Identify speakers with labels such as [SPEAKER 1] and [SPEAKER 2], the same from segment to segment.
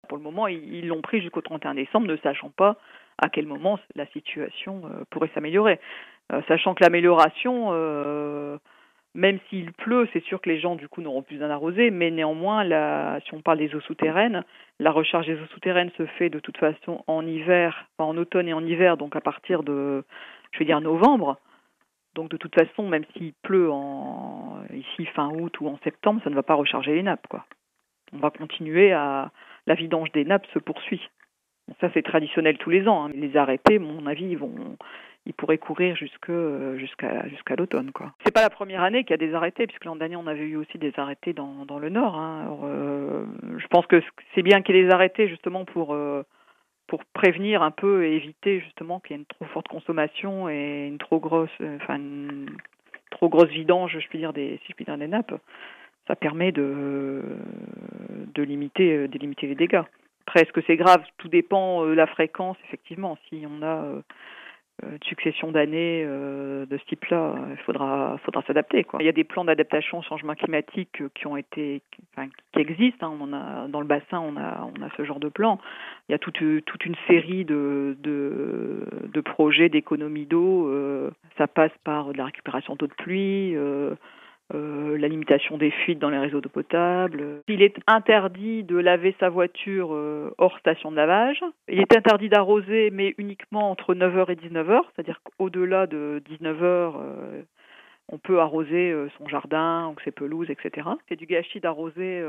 [SPEAKER 1] Pour le moment, ils l'ont pris jusqu'au 31 décembre, ne sachant pas à quel moment la situation pourrait s'améliorer. Sachant que l'amélioration, même s'il pleut, c'est sûr que les gens du coup n'auront plus besoin d'arroser, mais néanmoins, si on parle des eaux souterraines, la recharge des eaux souterraines se fait de toute façon en hiver, enfin, en automne et en hiver, donc à partir de, je vais dire novembre. Donc de toute façon, même s'il pleut ici fin août ou en septembre, ça ne va pas recharger les nappes, quoi. On va continuer la vidange des nappes se poursuit. Bon, ça c'est traditionnel tous les ans. Les arrêtés, à mon avis, ils pourraient courir jusqu'à l'automne, quoi. C'est pas la première année qu'il y a des arrêtés, puisque l'an dernier on avait eu aussi des arrêtés dans le nord. Alors, je pense que c'est bien qu'il y ait des arrêtés justement pour prévenir un peu et éviter justement qu'il y ait une trop forte consommation et une trop grosse vidange, si je puis dire des nappes. Ça permet de limiter les dégâts. Après, est-ce que c'est grave? Tout dépend de la fréquence, effectivement. Si on a une succession d'années de ce type-là, il faudra s'adapter, quoi. Il y a des plans d'adaptation au changement climatique qui existent. On a dans le bassin, on a ce genre de plan. Il y a toute une série de projets d'économie d'eau. Ça passe par de la récupération d'eau de pluie. La limitation des fuites dans les réseaux d'eau potable. Il est interdit de laver sa voiture hors station de lavage. Il est interdit d'arroser, mais uniquement entre 9h et 19h, c'est-à-dire qu'au-delà de 19h, on peut arroser son jardin ou ses pelouses, etc. C'est du gâchis d'arroser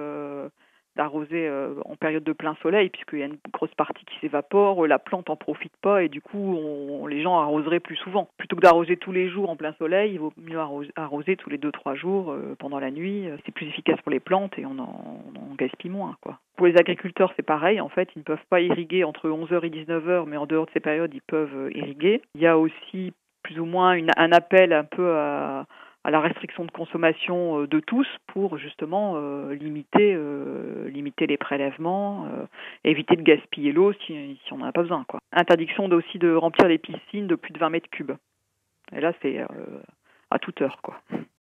[SPEAKER 1] en période de plein soleil, puisqu'il y a une grosse partie qui s'évapore, la plante en profite pas, et du coup, les gens arroseraient plus souvent. Plutôt que d'arroser tous les jours en plein soleil, il vaut mieux arroser tous les 2-3 jours pendant la nuit. C'est plus efficace pour les plantes et on en gaspille moins, quoi. Pour les agriculteurs, c'est pareil. En fait, ils ne peuvent pas irriguer entre 11h et 19h, mais en dehors de ces périodes, ils peuvent irriguer. Il y a aussi plus ou moins un appel un peu à la restriction de consommation de tous pour justement limiter les prélèvements, éviter de gaspiller l'eau si on n'en a pas besoin, quoi. Interdiction aussi de remplir les piscines de plus de 20 mètres cubes. Et là, c'est à toute heure, quoi.